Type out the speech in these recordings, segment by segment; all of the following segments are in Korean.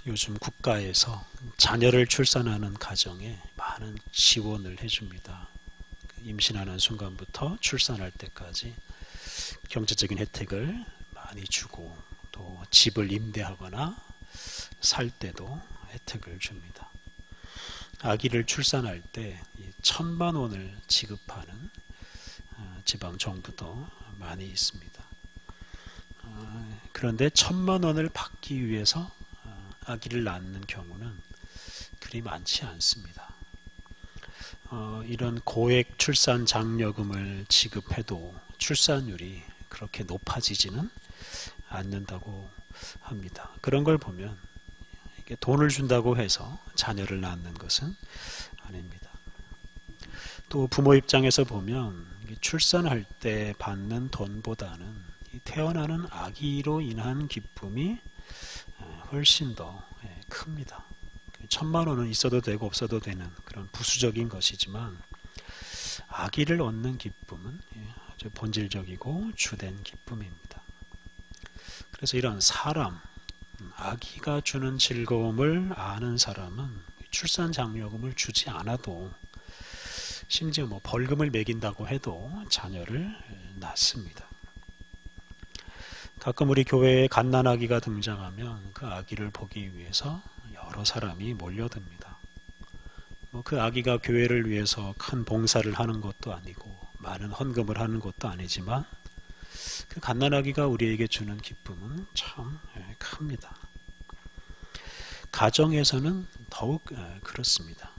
요즘 국가에서 자녀를 출산하는 가정에 많은 지원을 해줍니다. 임신하는 순간부터 출산할 때까지 경제적인 혜택을 많이 주고, 또 집을 임대하거나 살 때도 혜택을 줍니다. 아기를 출산할 때 1,000만 원을 지급하는 지방 정부도 많이 있습니다. 그런데 1,000만 원을 받기 위해서 아기를 낳는 경우는 그리 많지 않습니다. 이런 고액 출산 장려금을 지급해도 출산율이 그렇게 높아지지는 않는다고 합니다. 그런 걸 보면 이게 돈을 준다고 해서 자녀를 낳는 것은 아닙니다. 또 부모 입장에서 보면 출산할 때 받는 돈보다는 태어나는 아기로 인한 기쁨이 훨씬 더 큽니다. 1,000만 원은 있어도 되고 없어도 되는 그런 부수적인 것이지만, 아기를 얻는 기쁨은 아주 본질적이고 주된 기쁨입니다. 그래서 이런 사람, 아기가 주는 즐거움을 아는 사람은 출산 장려금을 주지 않아도, 심지어 벌금을 매긴다고 해도 자녀를 낳습니다. 가끔 우리 교회에 갓난아기가 등장하면 그 아기를 보기 위해서 여러 사람이 몰려듭니다. 그 아기가 교회를 위해서 큰 봉사를 하는 것도 아니고 많은 헌금을 하는 것도 아니지만, 그 갓난아기가 우리에게 주는 기쁨은 참 큽니다. 가정에서는 더욱 그렇습니다.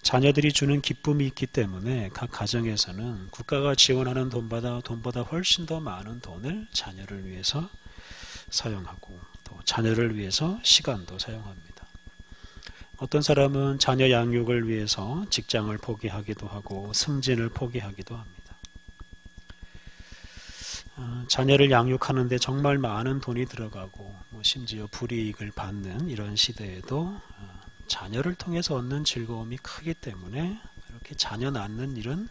자녀들이 주는 기쁨이 있기 때문에 각 가정에서는 국가가 지원하는 돈보다 훨씬 더 많은 돈을 자녀를 위해서 사용하고, 또 자녀를 위해서 시간도 사용합니다. 어떤 사람은 자녀 양육을 위해서 직장을 포기하기도 하고 승진을 포기하기도 합니다. 자녀를 양육하는데 정말 많은 돈이 들어가고 심지어 불이익을 받는 이런 시대에도 자녀를 통해서 얻는 즐거움이 크기 때문에 이렇게 자녀 낳는 일은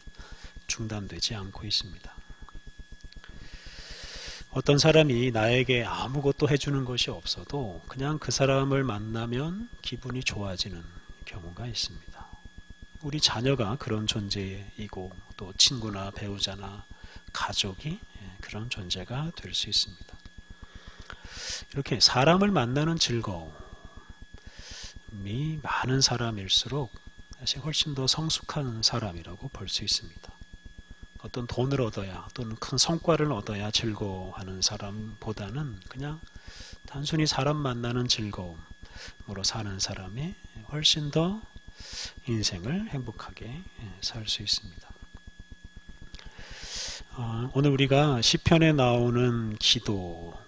중단되지 않고 있습니다. 어떤 사람이 나에게 아무것도 해주는 것이 없어도 그냥 그 사람을 만나면 기분이 좋아지는 경우가 있습니다. 우리 자녀가 그런 존재이고, 또 친구나 배우자나 가족이 그런 존재가 될 수 있습니다. 이렇게 사람을 만나는 즐거움이 많은 사람일수록 사실 훨씬 더 성숙한 사람이라고 볼 수 있습니다. 어떤 돈을 얻어야 또는 큰 성과를 얻어야 즐거워하는 사람보다는 그냥 단순히 사람 만나는 즐거움으로 사는 사람이 훨씬 더 인생을 행복하게 살 수 있습니다. 오늘 우리가 시편에 나오는 기도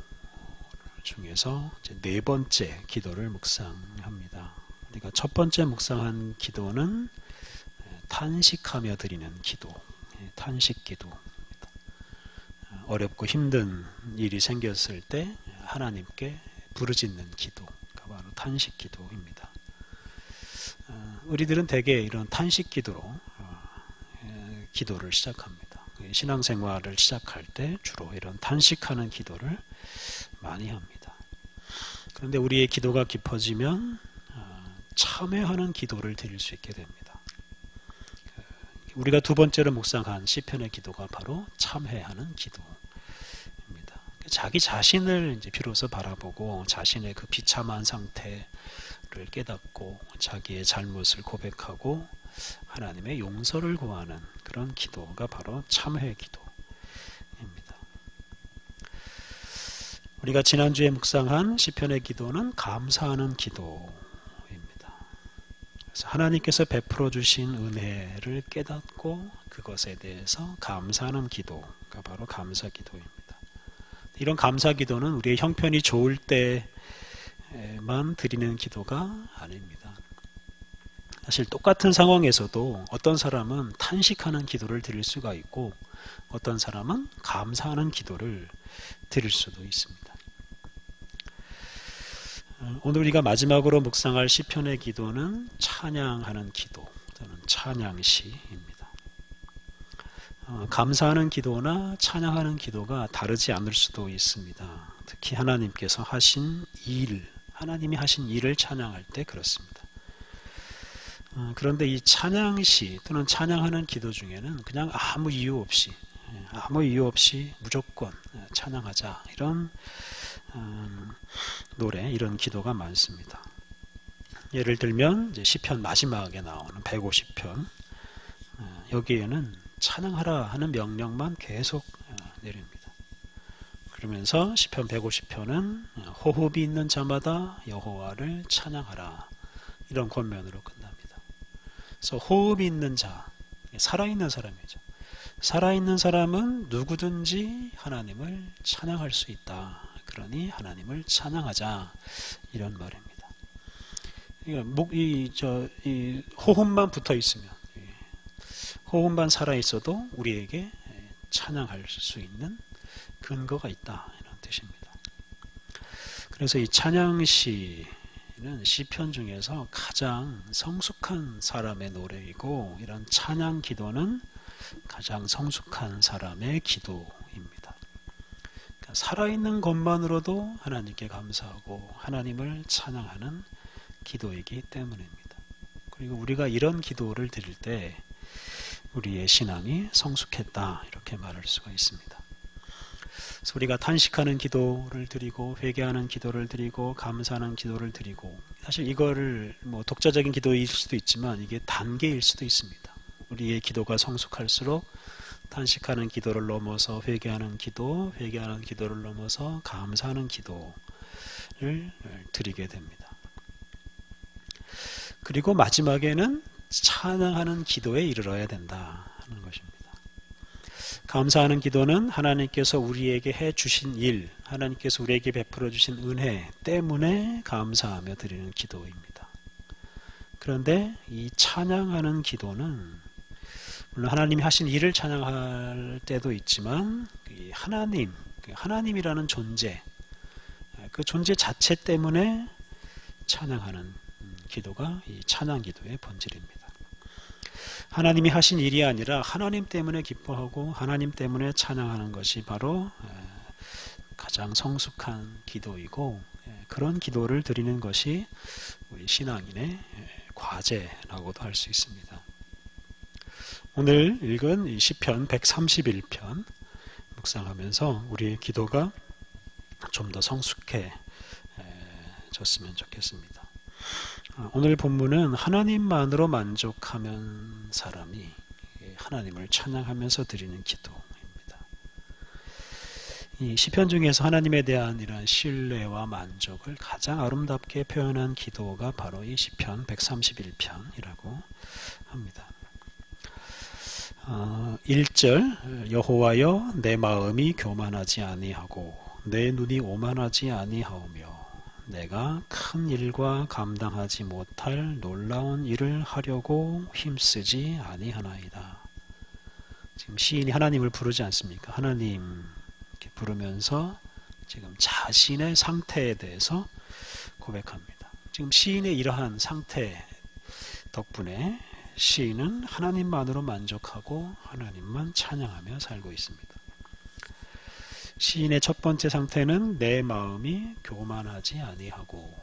중에서 네 번째 기도를 묵상합니다. 우리가 첫 번째 묵상한 기도는 탄식하며 드리는 기도, 탄식 기도입니다. 어렵고 힘든 일이 생겼을 때 하나님께 부르짖는 기도가 바로 탄식 기도입니다. 우리들은 대개 이런 탄식 기도로 기도를 시작합니다. 신앙생활을 시작할 때 주로 이런 탄식하는 기도를 많이 합니다. 그런데 우리의 기도가 깊어지면 참회하는 기도를 드릴 수 있게 됩니다. 우리가 두 번째로 묵상한 시편의 기도가 바로 참회하는 기도입니다. 자기 자신을 이제 비로소 바라보고 자신의 그 비참한 상태를 깨닫고 자기의 잘못을 고백하고 하나님의 용서를 구하는 그런 기도가 바로 참회 기도입니다. 우리가 지난주에 묵상한 시편의 기도는 감사하는 기도입니다. 그래서 하나님께서 베풀어 주신 은혜를 깨닫고 그것에 대해서 감사하는 기도가 바로 감사 기도입니다. 이런 감사 기도는 우리의 형편이 좋을 때만 드리는 기도가 아닙니다. 사실 똑같은 상황에서도 어떤 사람은 탄식하는 기도를 드릴 수가 있고, 어떤 사람은 감사하는 기도를 드릴 수도 있습니다. 오늘 우리가 마지막으로 묵상할 시편의 기도는 찬양하는 기도 또는 찬양시입니다. 감사하는 기도나 찬양하는 기도가 다르지 않을 수도 있습니다. 특히 하나님께서 하신 일, 하나님이 하신 일을 찬양할 때 그렇습니다. 그런데 이 찬양시 또는 찬양하는 기도 중에는 그냥 아무 이유 없이 무조건 찬양하자 이런 노래, 이런 기도가 많습니다. 예를 들면 이제 시편 마지막에 나오는 150편, 여기에는 찬양하라 하는 명령만 계속 내립니다. 그러면서 시편 150편은 호흡이 있는 자마다 여호와를 찬양하라, 이런 권면으로 끝납니다. 그래서 호흡이 있는 자, 살아있는 사람이죠. 살아있는 사람은 누구든지 하나님을 찬양할 수 있다. 그러니 하나님을 찬양하자, 이런 말입니다. 이 호흡만 붙어 있으면, 호흡만 살아 있어도 우리에게 찬양할 수 있는 근거가 있다, 이런 뜻입니다. 그래서 이 찬양시 시편 중에서 가장 성숙한 사람의 노래이고, 이런 찬양 기도는 가장 성숙한 사람의 기도입니다. 그러니까 살아있는 것만으로도 하나님께 감사하고 하나님을 찬양하는 기도이기 때문입니다. 그리고 우리가 이런 기도를 드릴 때 우리의 신앙이 성숙했다, 이렇게 말할 수가 있습니다. 그래서 우리가 탄식하는 기도를 드리고 회개하는 기도를 드리고 감사하는 기도를 드리고, 사실 이거를 독자적인 기도일 수도 있지만 이게 단계일 수도 있습니다. 우리의 기도가 성숙할수록 탄식하는 기도를 넘어서 회개하는 기도, 회개하는 기도를 넘어서 감사하는 기도를 드리게 됩니다. 그리고 마지막에는 찬양하는 기도에 이르러야 된다 하는 것입니다. 감사하는 기도는 하나님께서 우리에게 해주신 일, 하나님께서 우리에게 베풀어 주신 은혜 때문에 감사하며 드리는 기도입니다. 그런데 이 찬양하는 기도는 물론 하나님이 하신 일을 찬양할 때도 있지만 하나님이라는 존재, 그 존재 자체 때문에 찬양하는 기도가 이 찬양 기도의 본질입니다. 하나님이 하신 일이 아니라 하나님 때문에 기뻐하고 하나님 때문에 찬양하는 것이 바로 가장 성숙한 기도이고, 그런 기도를 드리는 것이 우리 신앙인의 과제라고도 할 수 있습니다. 오늘 읽은 이 시편 131편 묵상하면서 우리의 기도가 좀 더 성숙해졌으면 좋겠습니다. 오늘 본문은 하나님만으로 만족하면 사람이 하나님을 찬양하면서 드리는 기도입니다. 이 시편 중에서 하나님에 대한 이런 신뢰와 만족을 가장 아름답게 표현한 기도가 바로 이 시편 131편이라고 합니다. 1절 여호와여 내 마음이 교만하지 아니하고 내 눈이 오만하지 아니하오며 내가 큰 일과 감당하지 못할 놀라운 일을 하려고 힘쓰지 아니하나이다. 지금 시인이 하나님을 부르지 않습니까? 하나님 이렇게 부르면서 지금 자신의 상태에 대해서 고백합니다. 지금 시인의 이러한 상태 덕분에 시인은 하나님만으로 만족하고 하나님만 찬양하며 살고 있습니다. 시인의 첫 번째 상태는 내 마음이 교만하지 아니하고,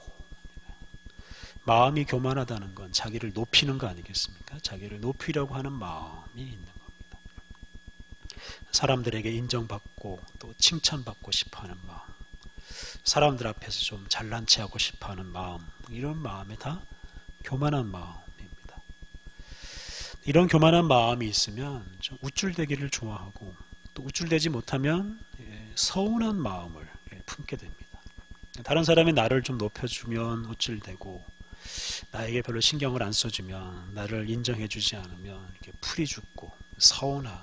마음이 교만하다는 건 자기를 높이는 거 아니겠습니까? 자기를 높이려고 하는 마음이 있는 겁니다. 사람들에게 인정받고 또 칭찬받고 싶어하는 마음, 사람들 앞에서 좀 잘난 체하고 싶어하는 마음, 이런 마음이 다 교만한 마음입니다. 이런 교만한 마음이 있으면 좀 우쭐대기를 좋아하고, 또 우쭐대지 못하면 서운한 마음을 품게 됩니다. 다른 사람이 나를 좀 높여주면 우쭐대고, 나에게 별로 신경을 안 써주면, 나를 인정해주지 않으면 이렇게 풀이 죽고 서운한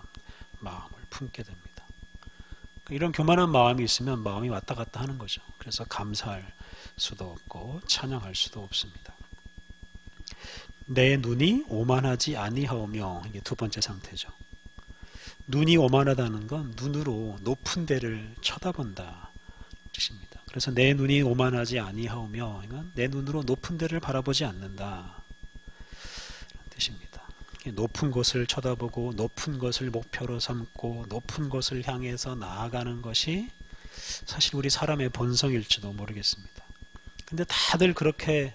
마음을 품게 됩니다. 이런 교만한 마음이 있으면 마음이 왔다 갔다 하는 거죠. 그래서 감사할 수도 없고 찬양할 수도 없습니다. 내 눈이 오만하지 아니하오며, 이게 두 번째 상태죠. 눈이 오만하다는 건 눈으로 높은 데를 쳐다본다 뜻입니다. 그래서 내 눈이 오만하지 아니하오며, 이건 내 눈으로 높은 데를 바라보지 않는다 이런 뜻입니다. 높은 곳을 쳐다보고 높은 것을 목표로 삼고 높은 것을 향해서 나아가는 것이 사실 우리 사람의 본성일지도 모르겠습니다. 근데 다들 그렇게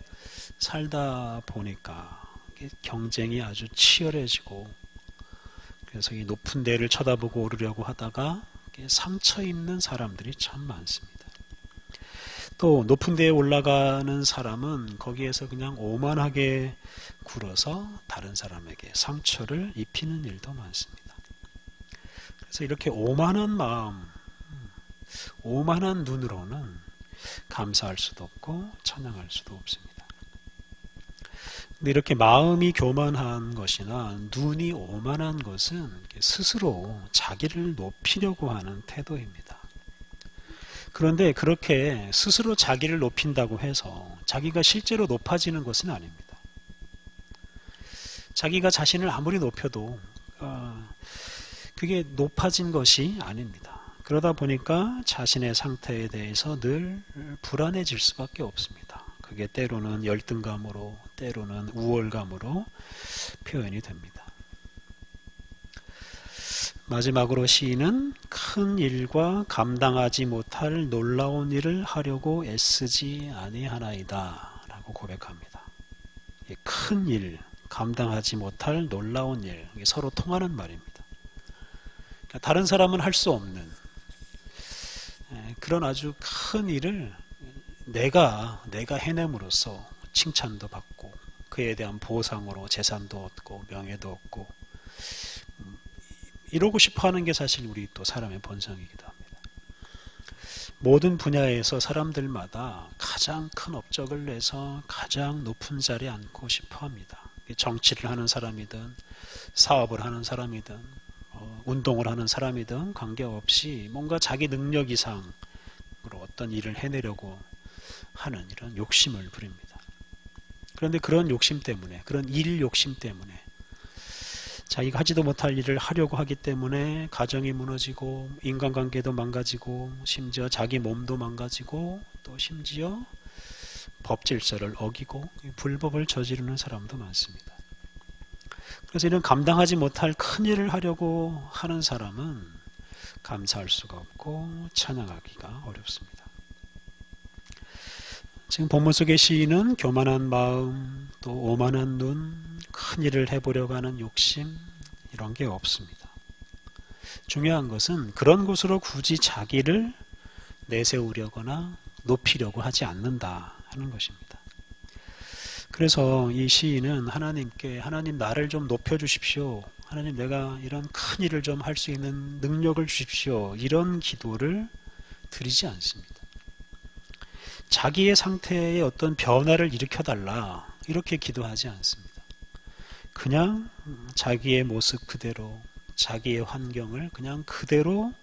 살다 보니까 경쟁이 아주 치열해지고, 그래서 이 높은 데를 쳐다보고 오르려고 하다가 상처 입는 사람들이 참 많습니다. 또 높은 데에 올라가는 사람은 거기에서 그냥 오만하게 굴어서 다른 사람에게 상처를 입히는 일도 많습니다. 그래서 이렇게 오만한 마음, 오만한 눈으로는 감사할 수도 없고 찬양할 수도 없습니다. 근데 이렇게 마음이 교만한 것이나 눈이 오만한 것은 스스로 자기를 높이려고 하는 태도입니다. 그런데 그렇게 스스로 자기를 높인다고 해서 자기가 실제로 높아지는 것은 아닙니다. 자기가 자신을 아무리 높여도 그게 높아진 것이 아닙니다. 그러다 보니까 자신의 상태에 대해서 늘 불안해질 수밖에 없습니다. 그게 때로는 열등감으로, 때로는 우월감으로 표현이 됩니다. 마지막으로 시인은 큰 일과 감당하지 못할 놀라운 일을 하려고 애쓰지 아니하나이다 라고 고백합니다. 큰 일, 감당하지 못할 놀라운 일, 이게 서로 통하는 말입니다. 그러니까 다른 사람은 할 수 없는 그런 아주 큰 일을 내가 해냄으로써 칭찬도 받고 그에 대한 보상으로 재산도 얻고 명예도 얻고 이러고 싶어하는 게 사실 우리 또 사람의 본성이기도 합니다. 모든 분야에서 사람들마다 가장 큰 업적을 내서 가장 높은 자리에 앉고 싶어합니다. 정치를 하는 사람이든 사업을 하는 사람이든 운동을 하는 사람이든 관계없이 뭔가 자기 능력 이상으로 어떤 일을 해내려고 하는 이런 욕심을 부립니다. 그런데 그런 욕심 때문에, 그런 일 욕심 때문에 자기가 하지도 못할 일을 하려고 하기 때문에 가정이 무너지고 인간관계도 망가지고 심지어 자기 몸도 망가지고 또 심지어 법질서를 어기고 불법을 저지르는 사람도 많습니다. 그래서 이런 감당하지 못할 큰 일을 하려고 하는 사람은 감사할 수가 없고 찬양하기가 어렵습니다. 지금 본문 속의 시인은 교만한 마음, 또 오만한 눈, 큰 일을 해보려고 하는 욕심 이런 게 없습니다. 중요한 것은 그런 곳으로 굳이 자기를 내세우려거나 높이려고 하지 않는다 하는 것입니다. 그래서 이 시인은 하나님께 하나님 나를 좀 높여주십시오. 하나님 내가 이런 큰 일을 좀 할 수 있는 능력을 주십시오. 이런 기도를 드리지 않습니다. 자기의 상태에 어떤 변화를 일으켜달라 이렇게 기도하지 않습니다. 그냥 자기의 모습 그대로 자기의 환경을 그냥 그대로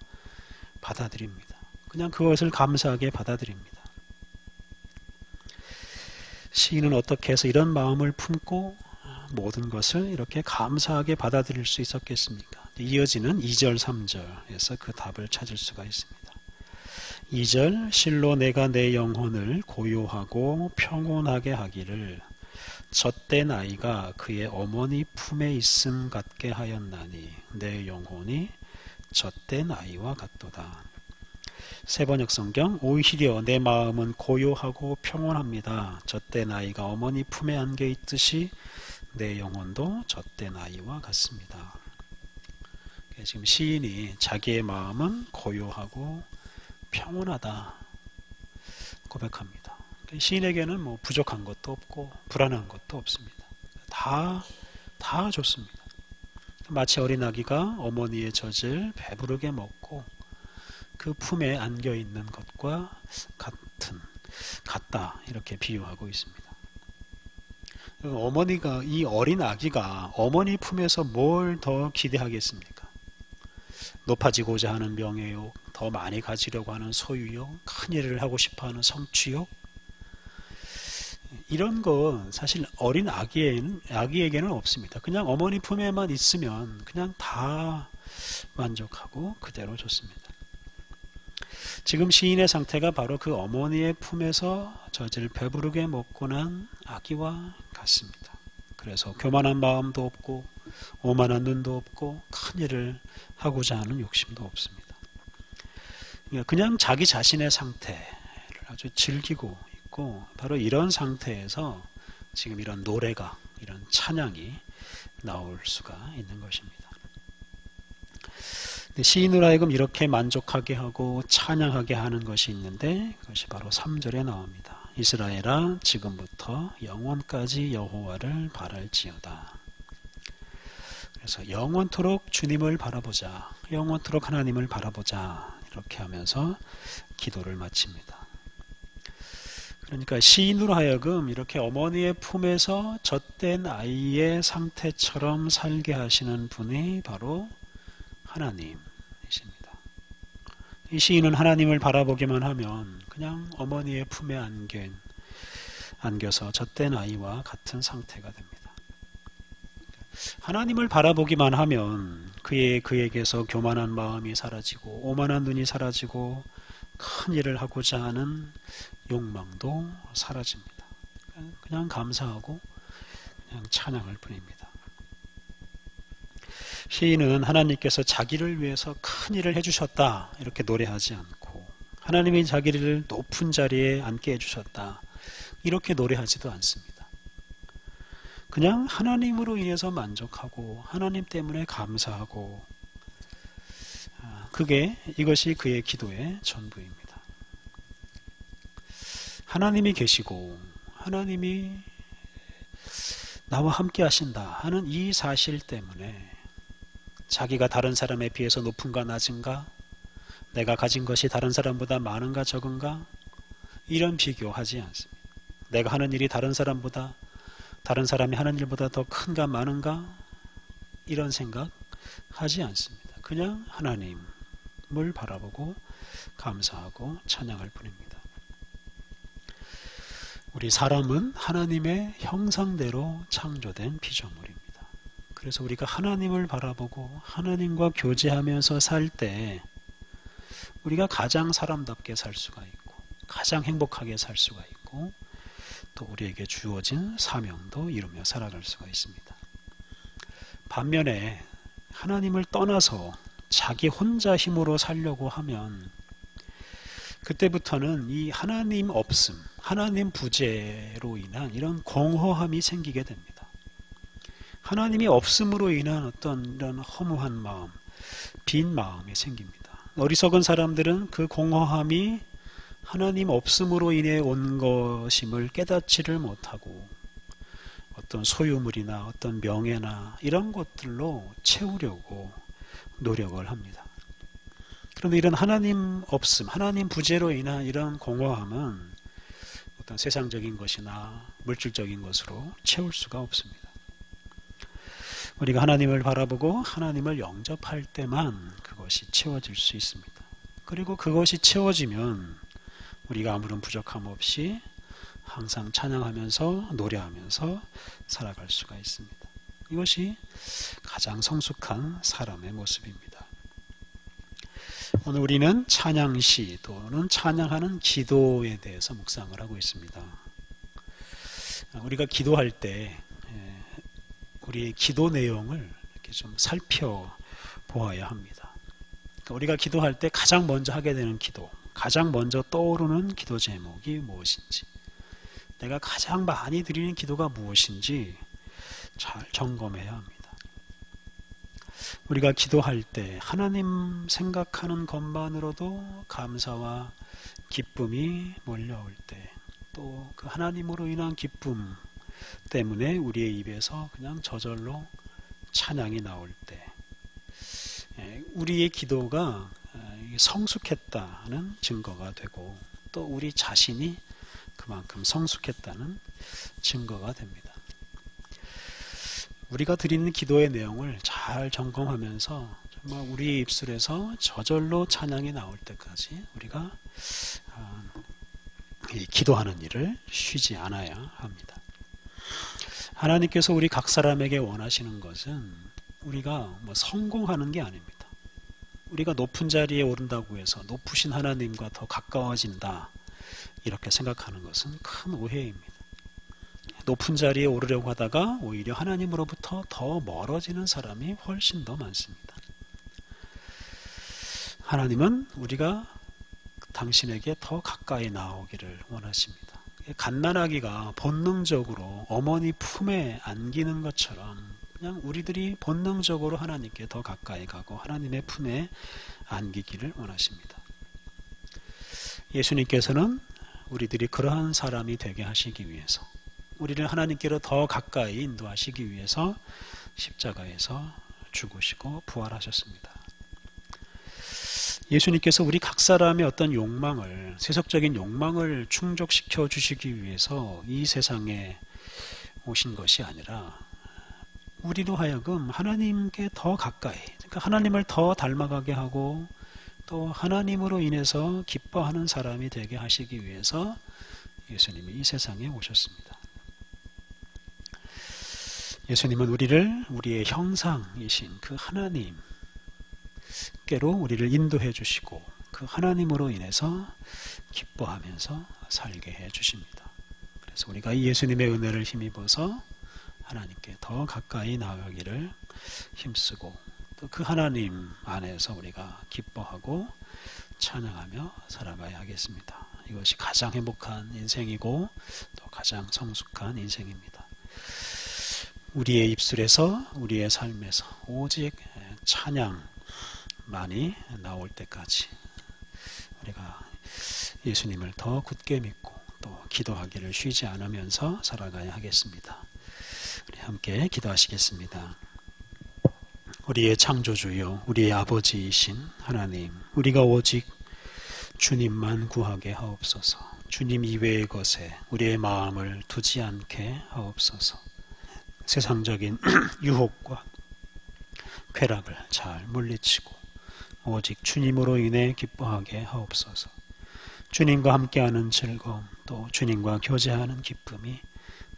받아들입니다. 그냥 그것을 감사하게 받아들입니다. 시인은 어떻게 해서 이런 마음을 품고 모든 것을 이렇게 감사하게 받아들일 수 있었겠습니까? 이어지는 2절 3절에서 그 답을 찾을 수가 있습니다. 2절 실로 내가 내 영혼을 고요하고 평온하게 하기를 젖된 아이가 그의 어머니 품에 있음 같게 하였나니 내 영혼이 젖된 아이와 같도다. 세번역 성경 오히려 내 마음은 고요하고 평온합니다. 젖된 아이가 어머니 품에 안겨 있듯이 내 영혼도 젖된 아이와 같습니다. 지금 시인이 자기의 마음은 고요하고 평온하다 고백합니다. 시인에게는 뭐 부족한 것도 없고 불안한 것도 없습니다. 다 좋습니다. 마치 어린아기가 어머니의 젖을 배부르게 먹고 그 품에 안겨 있는 것과 같다 이렇게 비유하고 있습니다. 어머니가 이 어린 아기가 어머니 품에서 뭘 더 기대하겠습니까? 높아지고자 하는 명예욕, 더 많이 가지려고 하는 소유욕, 큰 일을 하고 싶어하는 성취욕 이런 건 사실 어린 아기에게는 없습니다. 그냥 어머니 품에만 있으면 그냥 다 만족하고 그대로 좋습니다. 지금 시인의 상태가 바로 그 어머니의 품에서 젖을 배부르게 먹고 난 아기와 같습니다. 그래서 교만한 마음도 없고 오만한 눈도 없고 큰 일을 하고자 하는 욕심도 없습니다. 그냥 자기 자신의 상태를 아주 즐기고 있고 바로 이런 상태에서 지금 이런 노래가, 이런 찬양이 나올 수가 있는 것입니다. 시인으로 하여금 이렇게 만족하게 하고 찬양하게 하는 것이 있는데 그것이 바로 3절에 나옵니다. 이스라엘아 지금부터 영원까지 여호와를 바랄지어다. 그래서 영원토록 주님을 바라보자, 영원토록 하나님을 바라보자, 이렇게 하면서 기도를 마칩니다. 그러니까 시인으로 하여금 이렇게 어머니의 품에서 젖된 아이의 상태처럼 살게 하시는 분이 바로 하나님이십니다. 이 시인은 하나님을 바라보기만 하면 그냥 어머니의 품에 안겨서 젖된 아이와 같은 상태가 됩니다. 하나님을 바라보기만 하면 그에게서 교만한 마음이 사라지고 오만한 눈이 사라지고 큰 일을 하고자 하는 욕망도 사라집니다. 그냥 감사하고 그냥 찬양할 뿐입니다. 시인은 하나님께서 자기를 위해서 큰 일을 해주셨다 이렇게 노래하지 않고, 하나님이 자기를 높은 자리에 앉게 해주셨다 이렇게 노래하지도 않습니다. 그냥 하나님으로 인해서 만족하고 하나님 때문에 감사하고, 이것이 그의 기도의 전부입니다. 하나님이 계시고 하나님이 나와 함께 하신다 하는 이 사실 때문에 자기가 다른 사람에 비해서 높은가 낮은가, 내가 가진 것이 다른 사람보다 많은가 적은가, 이런 비교하지 않습니다. 내가 하는 일이 다른 사람이 하는 일보다 더 큰가 많은가, 이런 생각 하지 않습니다. 그냥 하나님을 바라보고 감사하고 찬양할 뿐입니다. 우리 사람은 하나님의 형상대로 창조된 피조물입니다. 그래서 우리가 하나님을 바라보고 하나님과 교제하면서 살 때 우리가 가장 사람답게 살 수가 있고 가장 행복하게 살 수가 있고 또 우리에게 주어진 사명도 이루며 살아갈 수가 있습니다. 반면에 하나님을 떠나서 자기 혼자 힘으로 살려고 하면 그때부터는 이 하나님 없음, 하나님 부재로 인한 이런 공허함이 생기게 됩니다. 하나님이 없음으로 인한 어떤 이런 허무한 마음, 빈 마음이 생깁니다. 어리석은 사람들은 그 공허함이 하나님 없음으로 인해 온 것임을 깨닫지를 못하고 어떤 소유물이나 어떤 명예나 이런 것들로 채우려고 노력을 합니다. 그런데 이런 하나님 없음, 하나님 부재로 인한 이런 공허함은 어떤 세상적인 것이나 물질적인 것으로 채울 수가 없습니다. 우리가 하나님을 바라보고 하나님을 영접할 때만 그것이 채워질 수 있습니다. 그리고 그것이 채워지면 우리가 아무런 부족함 없이 항상 찬양하면서 노래하면서 살아갈 수가 있습니다. 이것이 가장 성숙한 사람의 모습입니다. 오늘 우리는 찬양시 또는 찬양하는 기도에 대해서 묵상을 하고 있습니다. 우리가 기도할 때 우리의 기도 내용을 이렇게 좀 살펴보아야 합니다. 그러니까 우리가 기도할 때 가장 먼저 하게 되는 기도, 가장 먼저 떠오르는 기도 제목이 무엇인지, 내가 가장 많이 드리는 기도가 무엇인지 잘 점검해야 합니다. 우리가 기도할 때 하나님 생각하는 것만으로도 감사와 기쁨이 몰려올 때, 또 그 하나님으로 인한 기쁨 때문에 우리의 입에서 그냥 저절로 찬양이 나올 때, 우리의 기도가 성숙했다는 증거가 되고 또 우리 자신이 그만큼 성숙했다는 증거가 됩니다. 우리가 드리는 기도의 내용을 잘 점검하면서 정말 우리 입술에서 저절로 찬양이 나올 때까지 우리가 기도하는 일을 쉬지 않아야 합니다. 하나님께서 우리 각 사람에게 원하시는 것은 우리가 성공하는 게 아닙니다. 우리가 높은 자리에 오른다고 해서 높으신 하나님과 더 가까워진다 이렇게 생각하는 것은 큰 오해입니다. 높은 자리에 오르려고 하다가 오히려 하나님으로부터 더 멀어지는 사람이 훨씬 더 많습니다. 하나님은 우리가 당신에게 더 가까이 나오기를 원하십니다. 갓난아기가 본능적으로 어머니 품에 안기는 것처럼 그냥 우리들이 본능적으로 하나님께 더 가까이 가고 하나님의 품에 안기기를 원하십니다. 예수님께서는 우리들이 그러한 사람이 되게 하시기 위해서, 우리를 하나님께로 더 가까이 인도하시기 위해서 십자가에서 죽으시고 부활하셨습니다. 예수님께서 우리 각 사람의 어떤 욕망을, 세속적인 욕망을 충족시켜 주시기 위해서 이 세상에 오신 것이 아니라 우리로 하여금 하나님께 더 가까이, 그러니까 하나님을 더 닮아가게 하고 또 하나님으로 인해서 기뻐하는 사람이 되게 하시기 위해서 예수님이 이 세상에 오셨습니다. 예수님은 우리를 우리의 형상이신 그 하나님께로 우리를 인도해 주시고 그 하나님으로 인해서 기뻐하면서 살게 해 주십니다. 그래서 우리가 이 예수님의 은혜를 힘입어서 하나님께 더 가까이 나아가기를 힘쓰고 또 그 하나님 안에서 우리가 기뻐하고 찬양하며 살아가야 하겠습니다. 이것이 가장 행복한 인생이고 또 가장 성숙한 인생입니다. 우리의 입술에서 우리의 삶에서 오직 찬양만이 나올 때까지 우리가 예수님을 더 굳게 믿고 또 기도하기를 쉬지 않으면서 살아가야 하겠습니다. 우리 함께 기도하시겠습니다. 우리의 창조주여, 우리의 아버지이신 하나님, 우리가 오직 주님만 구하게 하옵소서. 주님 이외의 것에 우리의 마음을 두지 않게 하옵소서. 세상적인 유혹과 쾌락을 잘 물리치고 오직 주님으로 인해 기뻐하게 하옵소서. 주님과 함께하는 즐거움, 또 주님과 교제하는 기쁨이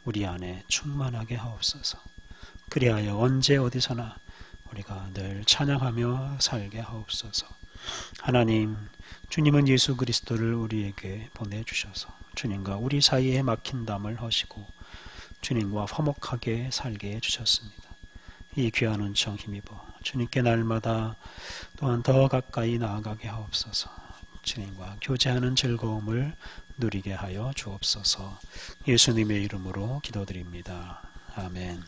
우리 안에 충만하게 하옵소서. 그리하여 언제 어디서나 우리가 늘 찬양하며 살게 하옵소서. 하나님, 주님은 예수 그리스도를 우리에게 보내주셔서 주님과 우리 사이에 막힌 담을 허시고 주님과 화목하게 살게 해주셨습니다. 이 귀한 은총 힘입어 주님께 날마다 또한 더 가까이 나아가게 하옵소서. 주님과 교제하는 즐거움을 누리게 하여 주옵소서. 예수님의 이름으로 기도드립니다. 아멘.